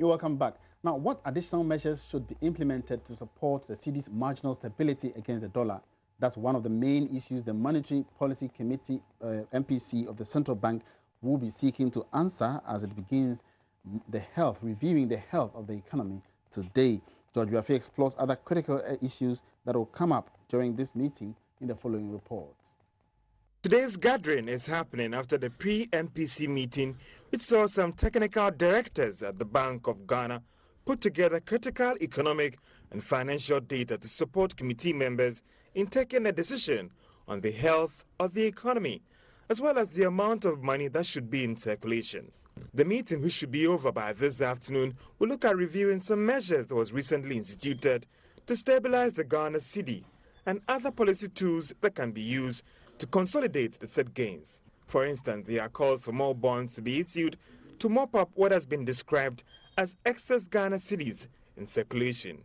You're welcome back. Now, what additional measures should be implemented to support the cedi's marginal stability against the dollar? That's one of the main issues the Monetary Policy Committee, MPC of the Central Bank, will be seeking to answer as it begins reviewing the health of the economy today. George Biafe explores other critical issues that will come up during this meeting in the following reports. Today's gathering is happening after the pre-MPC meeting, which saw some technical directors at the Bank of Ghana put together critical economic and financial data to support committee members in taking a decision on the health of the economy, as well as the amount of money that should be in circulation. The meeting, which should be over by this afternoon, will look at reviewing some measures that was recently instituted to stabilize the Ghana cedi and other policy tools that can be used to consolidate the said gains. For instance, there are calls for more bonds to be issued to mop up what has been described as excess Ghana cedis in circulation,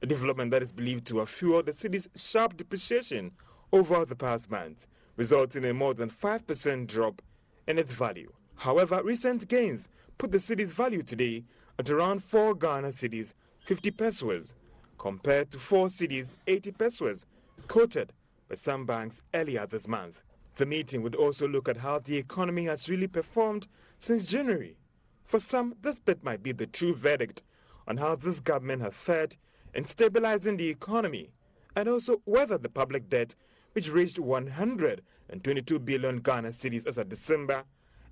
a development that is believed to have fueled the cedi's sharp depreciation over the past months, resulting in more than 5% drop in its value. However, recent gains put the cedi's value today at around 4 Ghana cedis 50 pesos, compared to 4 cedis 80 pesos, quoted by some banks earlier this month. The meeting would also look at how the economy has really performed since January. For some, this bit might be the true verdict on how this government has fared in stabilizing the economy, and also whether the public debt, which reached 122 billion Ghana cedis as of December,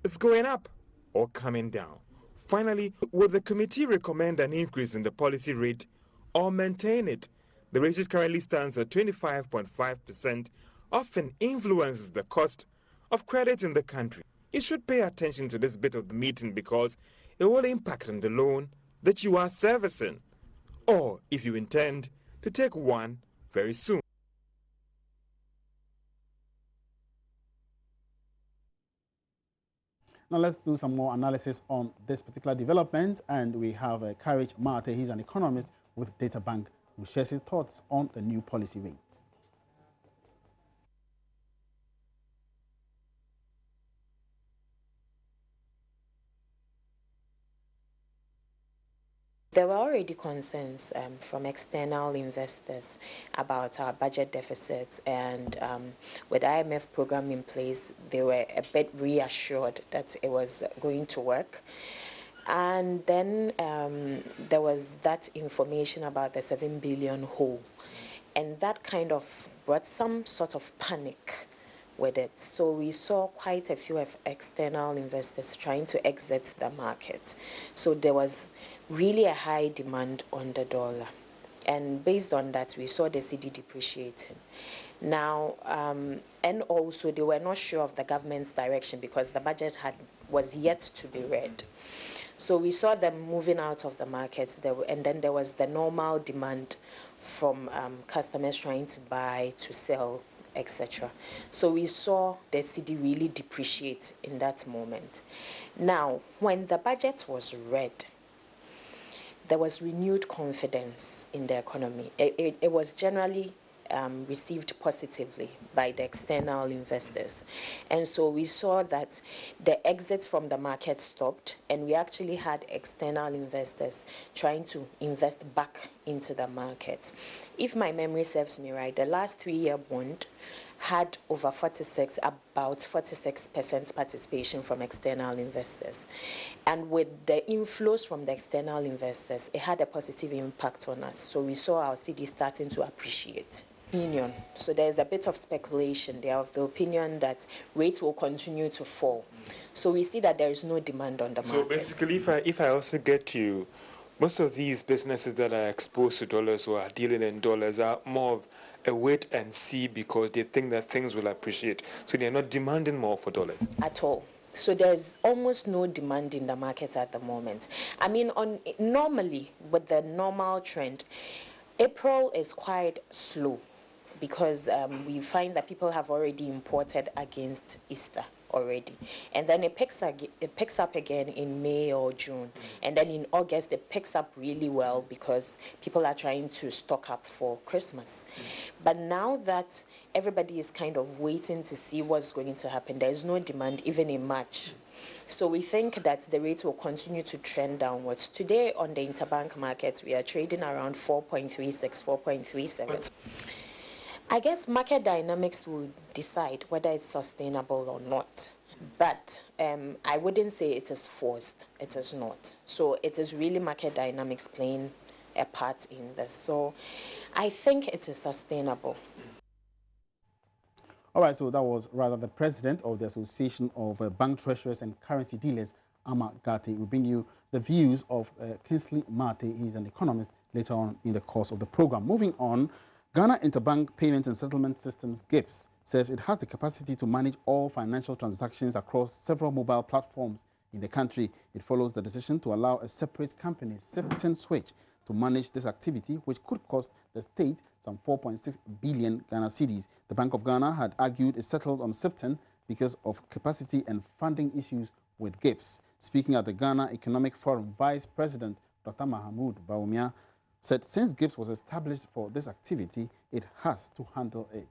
is going up or coming down. Finally, will the committee recommend an increase in the policy rate or maintain it? The rate currently stands at 25.5%, often influences the cost of credit in the country. You should pay attention to this bit of the meeting because it will impact on the loan that you are servicing, or if you intend to take one very soon. Now let's do some more analysis on this particular development, and we have Courage Mate. He's an economist with Databank, who shares his thoughts on the new policy rates. There were already concerns from external investors about our budget deficits, and with IMF program in place, they were a bit reassured that it was going to work. And then there was that information about the 7 billion hole, and that kind of brought some sort of panic with it. So we saw quite a few external investors trying to exit the market. So there was really a high demand on the dollar. And based on that, we saw the cedi depreciating. Now, and also they were not sure of the government's direction because the budget was yet to be read. So we saw them moving out of the markets, and then there was the normal demand from customers trying to buy, to sell, etc. So we saw the cedi really depreciate in that moment. Now, when the budget was read, there was renewed confidence in the economy. It was generally received positively by the external investors. And so we saw that the exits from the market stopped, and we actually had external investors trying to invest back into the market. If my memory serves me right, the last 3-year bond had over about 46% participation from external investors. And with the inflows from the external investors, it had a positive impact on us. So we saw our cedi starting to appreciate. So there's a bit of speculation there of the opinion that rates will continue to fall. So we see that there is no demand on the market. So basically, if I also get you, most of these businesses that are exposed to dollars or are dealing in dollars are more of a wait and see because they think that things will appreciate. So they're not demanding more for dollars. At all. So there's almost no demand in the market at the moment. I mean, normally, with the normal trend, April is quite slow because we find that people have already imported against Easter already. And then it picks up again in May or June. And then in August, it picks up really well because people are trying to stock up for Christmas. But now that everybody is kind of waiting to see what's going to happen, there's no demand even in March. So we think that the rate will continue to trend downwards. Today on the interbank markets, we are trading around 4.36, 4.37. I guess market dynamics will decide whether it's sustainable or not. But I wouldn't say it is forced. It is not. So it is really market dynamics playing a part in this. So I think it is sustainable. All right, so that was rather the president of the Association of Bank Treasurers and Currency Dealers, Ama Gate. We'll bring you the views of Kingsley Mate. He's an economist later on in the course of the program. Moving on, Ghana Interbank Payments and Settlement Systems, GIPS, says it has the capacity to manage all financial transactions across several mobile platforms in the country. It follows the decision to allow a separate company, Septon Switch, to manage this activity, which could cost the state some 4.6 billion Ghana cedis. The Bank of Ghana had argued it settled on Septon because of capacity and funding issues with GIPS. Speaking at the Ghana Economic Forum, Vice President Dr. Mahamoud Bawumia said since GIPS was established for this activity, it has to handle it.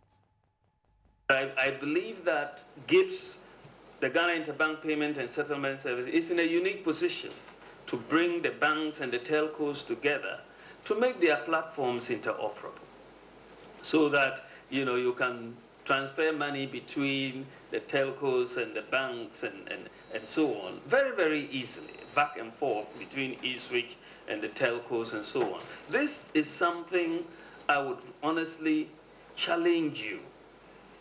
I believe that GIPS, the Ghana Interbank Payment and Settlement Service, is in a unique position to bring the banks and the telcos together to make their platforms interoperable so that you can transfer money between the telcos and the banks and so on very, very easily, back and forth between eSwitch and the telcos and so on. This is something I would honestly challenge you,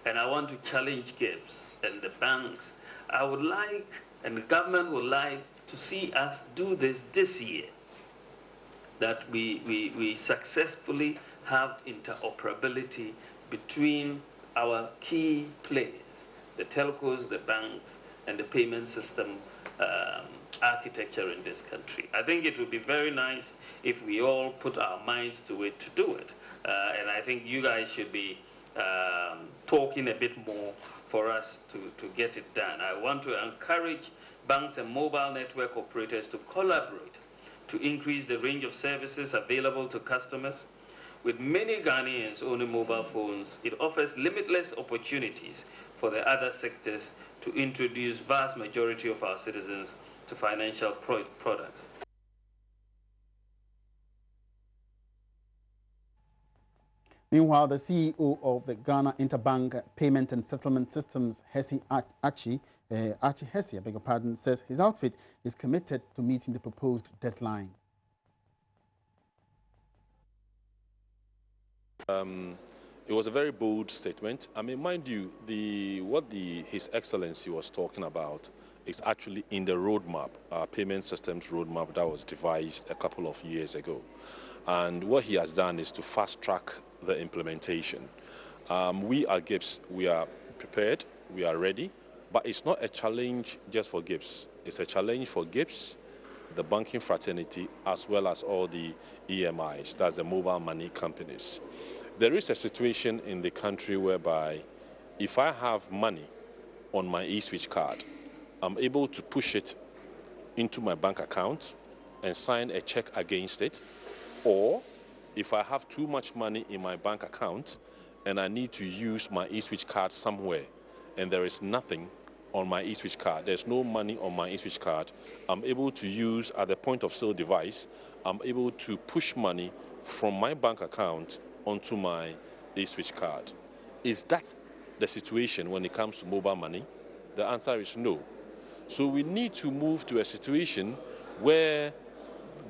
and I want to challenge GIPS and the banks. I would like, and the government would like, to see us do this year, that we successfully have interoperability between our key players, the telcos, the banks, and the payment system architecture in this country. I think it would be very nice if we all put our minds to it to do it. And I think you guys should be talking a bit more for us to get it done. I want to encourage banks and mobile network operators to collaborate to increase the range of services available to customers. With many Ghanaians owning mobile phones, it offers limitless opportunities for the other sectors to introduce vast majority of our citizens to financial products. Meanwhile, the CEO of the Ghana Interbank Payment and Settlement Systems, Archie Hesse, I beg your pardon, says his outfit is committed to meeting the proposed deadline. It was a very bold statement. I mean, mind you, what His Excellency was talking about is actually in the roadmap, payment systems roadmap that was devised a couple of years ago. And what he has done is to fast track the implementation. We at GIPS, we are prepared, we are ready, but it's not a challenge just for GIPS. It's a challenge for GIPS, the banking fraternity, as well as all the EMIs, that's the mobile money companies. There is a situation in the country whereby if I have money on my eSwitch card, I'm able to push it into my bank account and sign a check against it. Or if I have too much money in my bank account and I need to use my eSwitch card somewhere and there is nothing on my eSwitch card, there's no money on my eSwitch card, I'm able to use at the point of sale device, I'm able to push money from my bank account onto my eSwitch card. Is that the situation when it comes to mobile money? The answer is no. So we need to move to a situation where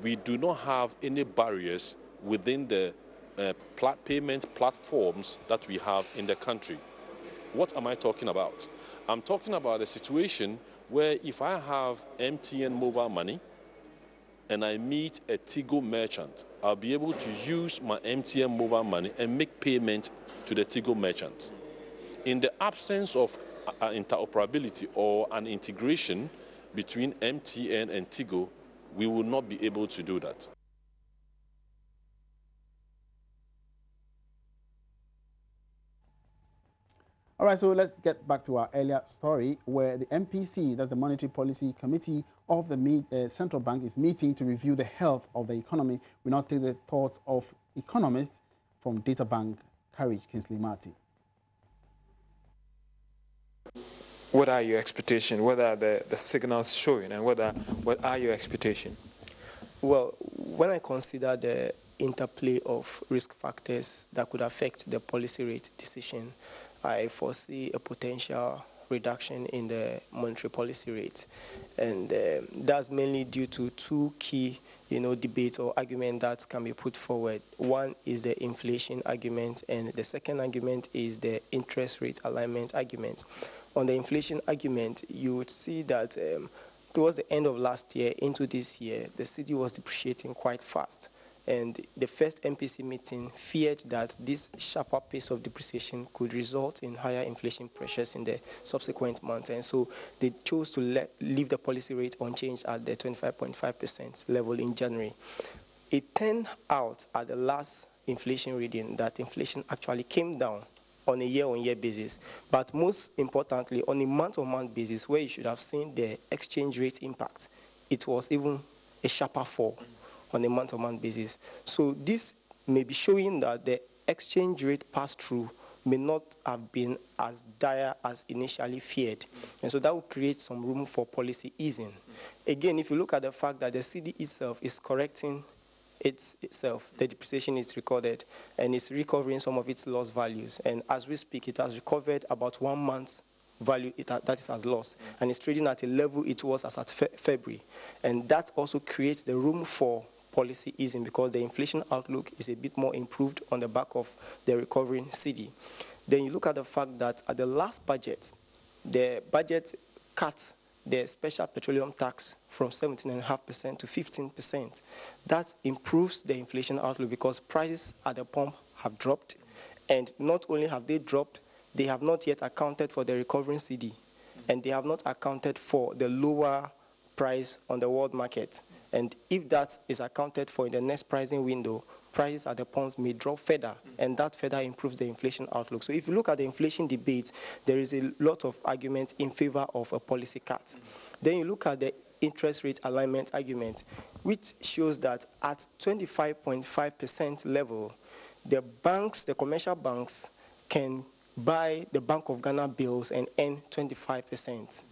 we do not have any barriers within the payment platforms that we have in the country. What am I talking about? I'm talking about a situation where if I have MTN mobile money and I meet a Tigo merchant, I'll be able to use my MTN mobile money and make payment to the Tigo merchant. In the absence of interoperability or an integration between MTN and Tigo, we will not be able to do that. All right, so let's get back to our earlier story where the MPC, that's the Monetary Policy Committee of the Central Bank, is meeting to review the health of the economy. We now take the thoughts of economists from Databank, Kingsley Mate. what are your expectations? What are the signals showing, and what are your expectations? Well, when I consider the interplay of risk factors that could affect the policy rate decision, I foresee a potential reduction in the monetary policy rate. And that's mainly due to two key debates or arguments that can be put forward. One is the inflation argument, and the second argument is the interest rate alignment argument. On the inflation argument, you would see that towards the end of last year into this year, the cedi was depreciating quite fast. And the first MPC meeting feared that this sharper pace of depreciation could result in higher inflation pressures in the subsequent months. And so they chose to leave the policy rate unchanged at the 25.5% level in January. It turned out at the last inflation reading that inflation actually came down on a year-on-year basis. But most importantly, on a month-on-month basis, where you should have seen the exchange rate impact, it was even a sharper fall on a month-on-month basis. So this may be showing that the exchange rate pass-through may not have been as dire as initially feared. And so that will create some room for policy easing. Again, if you look at the fact that the cedi itself is correcting itself, the depreciation is recorded, and it's recovering some of its lost values. And as we speak, it has recovered about 1 month's value that it has lost, and it's trading at a level it was as at February. And that also creates the room for policy easing because the inflation outlook is a bit more improved on the back of the recovering cedi. Then you look at the fact that at the last budget, the budget cut the special petroleum tax from 17.5% to 15%. That improves the inflation outlook because prices at the pump have dropped, and not only have they dropped, they have not yet accounted for the recovering cedi, and they have not accounted for the lower price on the world market. And if that is accounted for in the next pricing window, prices at the pumps may drop further, and that further improves the inflation outlook. So if you look at the inflation debate, there is a lot of argument in favor of a policy cut. Then you look at the interest rate alignment argument, which shows that at 25.5% level, the banks, the commercial banks, can buy the Bank of Ghana bills and earn 25%.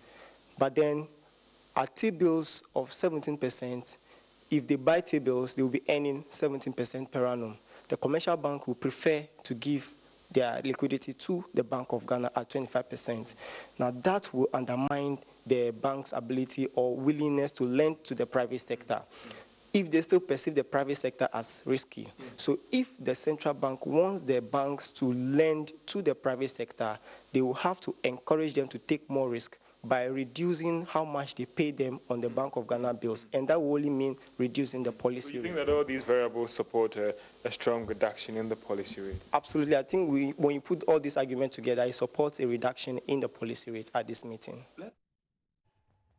But then at T-bills of 17%, if they buy T-bills, they will be earning 17% per annum. The commercial bank will prefer to give their liquidity to the Bank of Ghana at 25%. Now, that will undermine the bank's ability or willingness to lend to the private sector if they still perceive the private sector as risky. So if the central bank wants the banks to lend to the private sector, they will have to encourage them to take more risk by reducing how much they pay them on the Bank of Ghana bills, and that will only mean reducing the policy rate. Do you think that all these variables support a strong reduction in the policy rate? Absolutely. I think when you put all these arguments together, it supports a reduction in the policy rate at this meeting.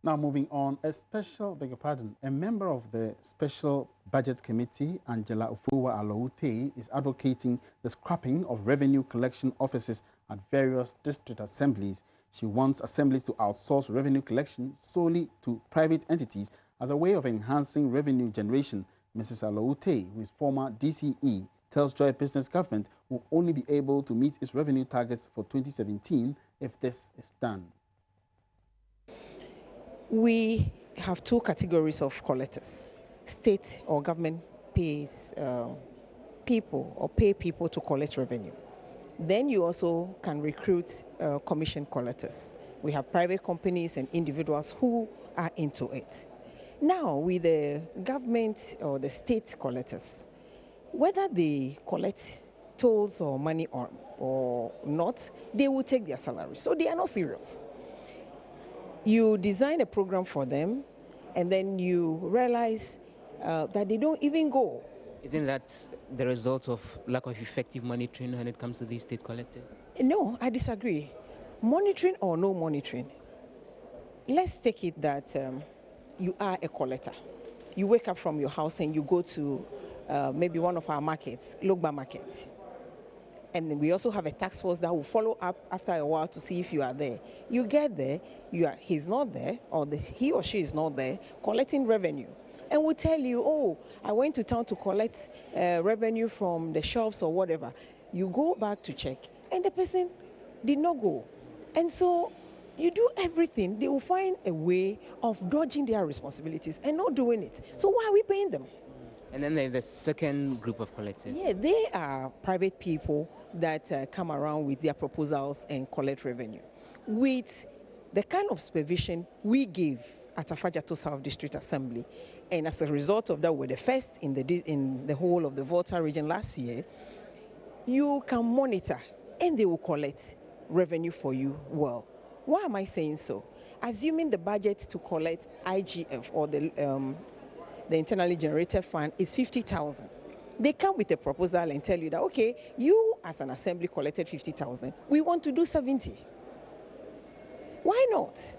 Now moving on, a member of the Special Budget Committee, Angela Ofuwa Aloute, is advocating the scrapping of revenue collection offices at various district assemblies. She wants assemblies to outsource revenue collection solely to private entities as a way of enhancing revenue generation. Mrs. Aloute, who is former DCE, tells Joy Business Government will only be able to meet its revenue targets for 2017 if this is done. We have two categories of collectors. State or government pays people or pay people to collect revenue. Then you also can recruit commission collectors. We have private companies and individuals who are into it. Now, with the government or the state collectors, whether they collect tolls or money or not, they will take their salaries. So they are not serious. You design a program for them, and then you realize that they don't even go. Isn't that the result of lack of effective monitoring when it comes to these state collectors? No, I disagree. Monitoring or no monitoring, let's take it that you are a collector. You wake up from your house and you go to maybe one of our markets, Logba Market. And we also have a task force that will follow up after a while to see if you are there. You get there, he's not there, or he or she is not there, collecting revenue. And we'll tell you, oh, I went to town to collect revenue from the shops or whatever. You go back to check, and the person did not go. And so you do everything, they will find a way of dodging their responsibilities and not doing it. So why are we paying them? And then there's the second group of collectors. Yeah, they are private people that come around with their proposals and collect revenue. With the kind of supervision we give at Afajato South District Assembly, and as a result of that, we're the first in the whole of the Volta region last year, you can monitor and they will collect revenue for you well. Why am I saying so? Assuming the budget to collect IGF or the internally generated fund is 50,000. They come with a proposal and tell you that, okay, you as an assembly collected 50,000, we want to do 70. Why not?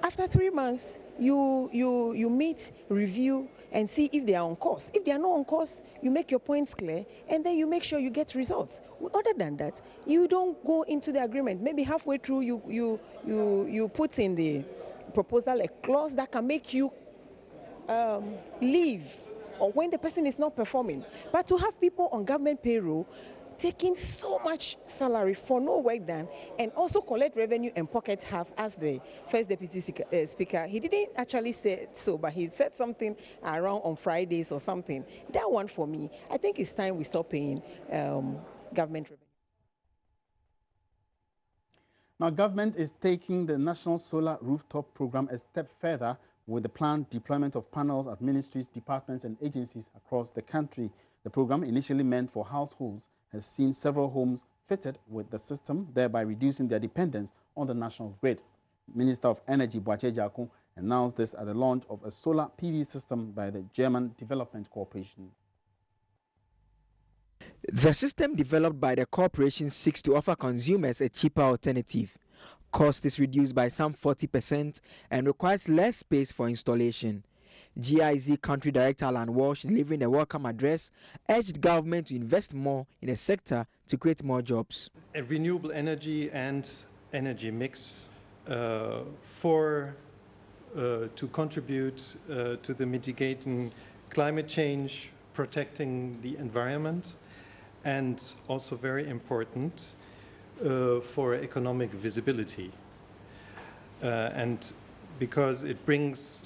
After 3 months, you meet, review, and see if they are on course. If they are not on course, you make your points clear, and then you make sure you get results. Other than that, you don't go into the agreement. Maybe halfway through, you put in the proposal a clause that can make you leave, or when the person is not performing. But to have people on government payroll taking so much salary for no work done and also collect revenue and pocket half, as the first deputy speaker, he didn't actually say so, but he said something around on Fridays or something. That one for me, I think it's time we stop paying government revenue. Now, government is taking the National Solar Rooftop Program a step further with the planned deployment of panels at ministries, departments, and agencies across the country. The program, initially meant for households, has seen several homes fitted with the system, thereby reducing their dependence on the national grid. Minister of Energy Boakye Jarko announced this at the launch of a solar PV system by the German Development Corporation. The system developed by the corporation seeks to offer consumers a cheaper alternative. Cost is reduced by some 40% and requires less space for installation. GIZ Country Director Alan Walsh, delivering a welcome address, urged government to invest more in the sector to create more jobs. A renewable energy and energy mix to contribute to the mitigating climate change, protecting the environment, and also very important for economic visibility. And because it brings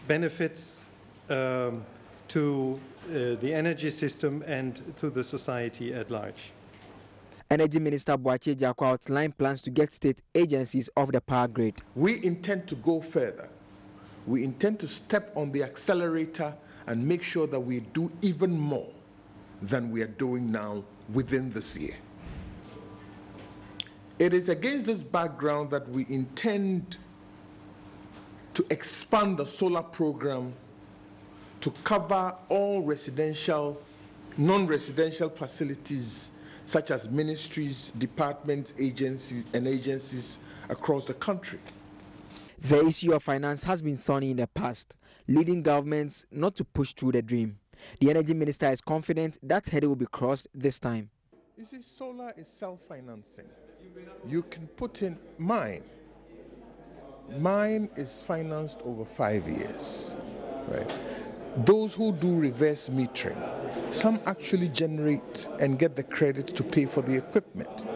benefits to the energy system and to the society at large. Energy Minister Boakye Jarko outlined plans to get state agencies off the power grid. We intend to go further. We intend to step on the accelerator and make sure that we do even more than we are doing now within this year. It is against this background that we intend to expand the solar program to cover all residential, non-residential facilities such as ministries, departments, agencies across the country. The issue of finance has been thorny in the past, leading governments not to push through the dream. The energy minister is confident that hurdle will be crossed this time. You see, solar is self-financing. You can put in mine. Mine is financed over 5 years, right? Those who do reverse metering, some actually generate and get the credit to pay for the equipment.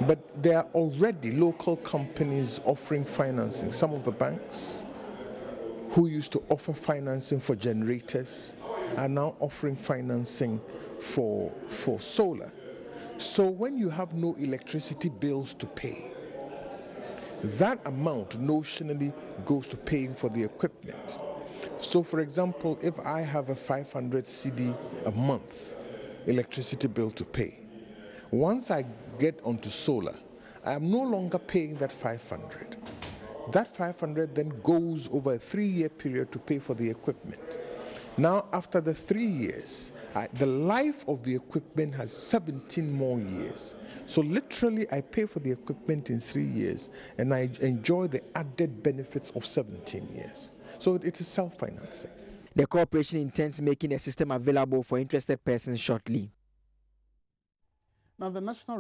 But there are already local companies offering financing. Some of the banks who used to offer financing for generators are now offering financing for solar. So when you have no electricity bills to pay, that amount notionally goes to paying for the equipment. So for example, if I have a 500 Cedi a month electricity bill to pay, once I get onto solar, I am no longer paying that 500. That 500 then goes over a 3-year period to pay for the equipment. Now, after the 3 years, the life of the equipment has 17 more years. So literally, I pay for the equipment in 3 years, and I enjoy the added benefits of 17 years. So it is self-financing. The corporation intends making a system available for interested persons shortly. Now, the National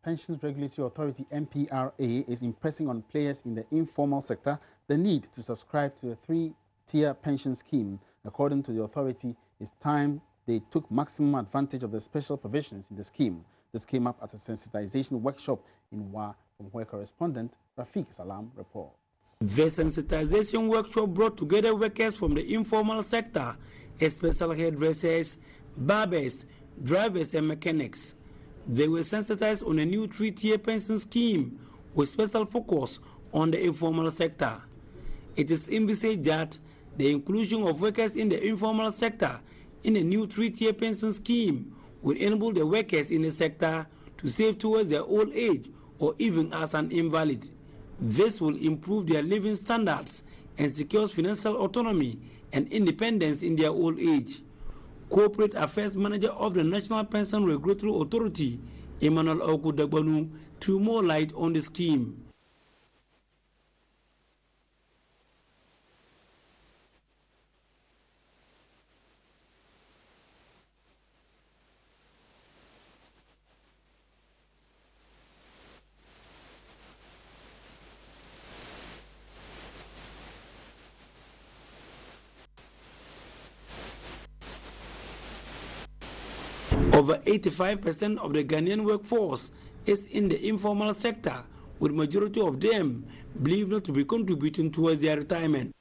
Pensions Regulatory Authority, NPRA, is impressing on players in the informal sector the need to subscribe to a 3-tier pension scheme. According to the authority, it's time they took maximum advantage of the special provisions in the scheme. This came up at a sensitization workshop in Wa, from where correspondent Rafiq Salam reports. The sensitization workshop brought together workers from the informal sector, especially hairdressers, barbers, drivers and mechanics. They were sensitized on a new 3-tier pension scheme with special focus on the informal sector. It is envisaged that the inclusion of workers in the informal sector in a new 3-tier pension scheme will enable the workers in the sector to save towards their old age or even as an invalid. This will improve their living standards and secures financial autonomy and independence in their old age. Corporate Affairs Manager of the National Pension Regulatory Authority, Emmanuel Okudagbanu, threw more light on the scheme. Over 85% of the Ghanaian workforce is in the informal sector, with majority of them believed not to be contributing towards their retirement.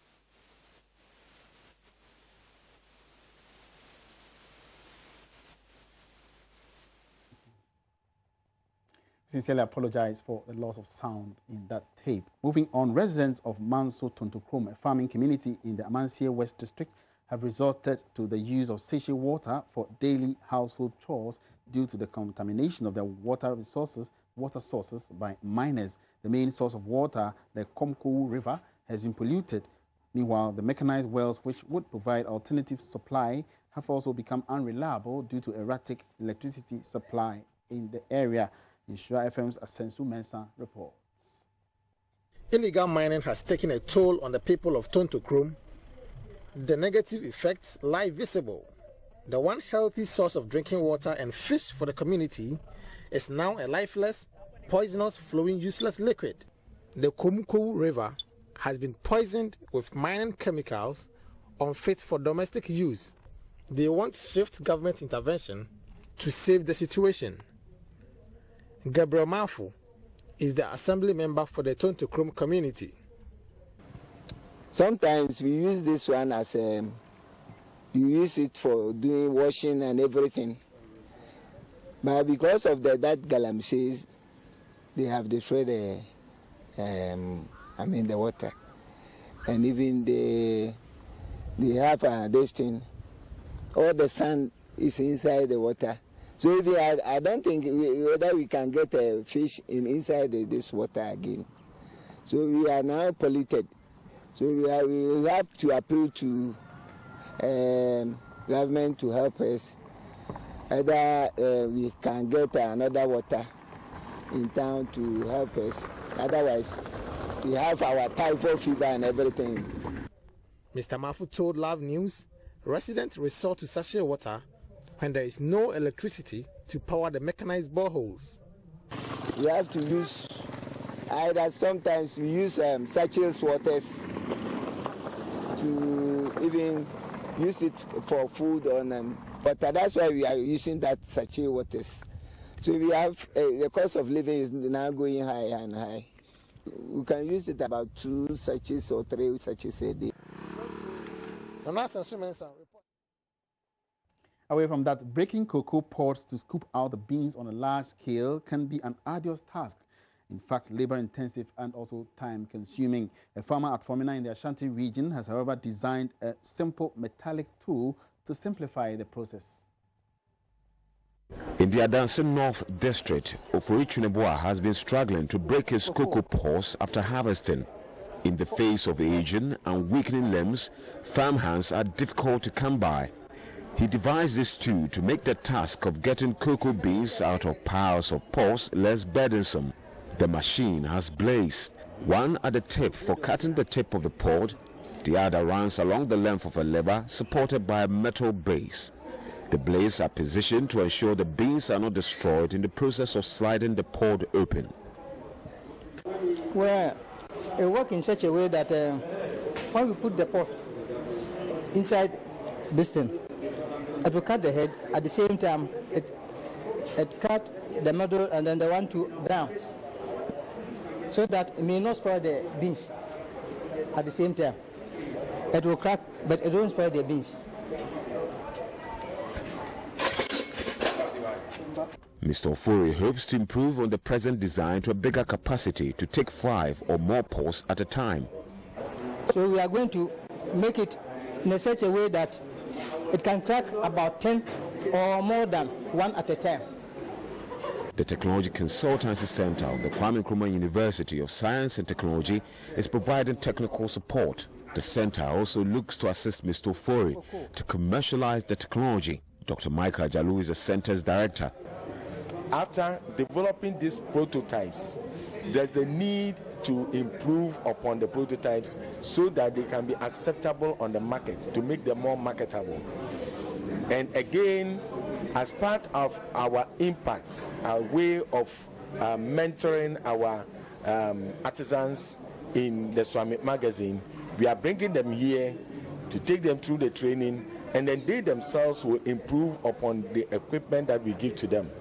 Sincerely apologize for the loss of sound in that tape. Moving on, residents of Manzo Tonto, a farming community in the Amansie West District, have resorted to the use of sachet water for daily household chores due to the contamination of their water sources by miners. The main source of water, the Cuckoo River, has been polluted. Meanwhile, the mechanized wells, which would provide alternative supply, have also become unreliable due to erratic electricity supply in the area. Insura FM's Asensu Mensah reports. Illegal mining has taken a toll on the people of Tonto. The negative effects lie visible. The one healthy source of drinking water and fish for the community is now a lifeless, poisonous, flowing, useless liquid. The Cuckoo River has been poisoned with mining chemicals unfit for domestic use. They want swift government intervention to save the situation. Gabriel Mafu is the assembly member for the Tonto community. Sometimes we use this one as you use it for doing washing and everything. But because of that galamsees, they have destroyed the water, and even they have this thing. All the sand is inside the water. So I don't think whether we can get a fish inside this water again. So we are now polluted. So we have to appeal to government to help us. Either we can get another water in town to help us. Otherwise, we have our typhoid fever and everything. Mr. Mafu told Love News residents resort to sachet water when there is no electricity to power the mechanized boreholes. We have to use either sometimes we use sachet waters to even use it for food on but that's why we are using that sachet waters. So we have the cost of living is now going higher and high. We can use it about 2 sachets or 3 sachets a day. Away from that, breaking cocoa pods to scoop out the beans on a large scale can be an arduous task. In fact, labor-intensive and also time-consuming. A farmer at Formina in the Ashanti region has, however, designed a simple metallic tool to simplify the process. In the Adansi North District, Ofori has been struggling to break his cocoa pods after harvesting. In the face of aging and weakening limbs, farm hands are difficult to come by. He devised this tool to make the task of getting cocoa beans out of piles of pods less burdensome. The machine has blades, one at the tip for cutting the tip of the pod, the other runs along the length of a lever supported by a metal base. The blades are positioned to ensure the beans are not destroyed in the process of sliding the pod open. Well, it works in such a way that when we put the pod inside this thing, it will cut the head. At the same time, it it cut the middle and then the one to down, so that it may not spoil the beans at the same time. It will crack, but it won't spoil the beans. Mr. Ofori hopes to improve on the present design to a bigger capacity to take 5 or more posts at a time. So we are going to make it in such a way that it can crack about 10 or more than one at a time. The Technology Consultancy Center of the Kwame Nkrumah University of Science and Technology is providing technical support. The center also looks to assist Mr. Ofori to commercialize the technology. Dr. Michael Jalu is the center's director. After developing these prototypes, there's a need to improve upon the prototypes so that they can be acceptable on the market, to make them more marketable. And again, as part of our impact, our way of mentoring our artisans in the Swami magazine, we are bringing them here to take them through the training, and then they themselves will improve upon the equipment that we give to them.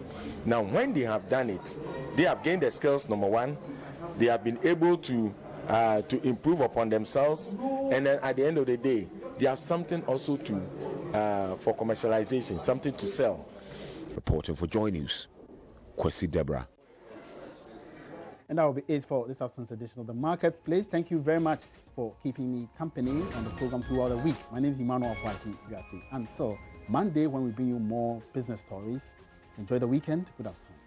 Now, when they have done it, they have gained the skills, number one. They have been able to improve upon themselves, and then at the end of the day, they have something also to for commercialization, something to sell. Reporting for Joy News, Kwesi Deborah. And that will be it for this afternoon's edition of The Marketplace. Thank you very much for keeping me company on the program throughout the week. My name is Emmanuel Apwachi Ziafi. Until Monday, when we bring you more business stories, enjoy the weekend. Good afternoon.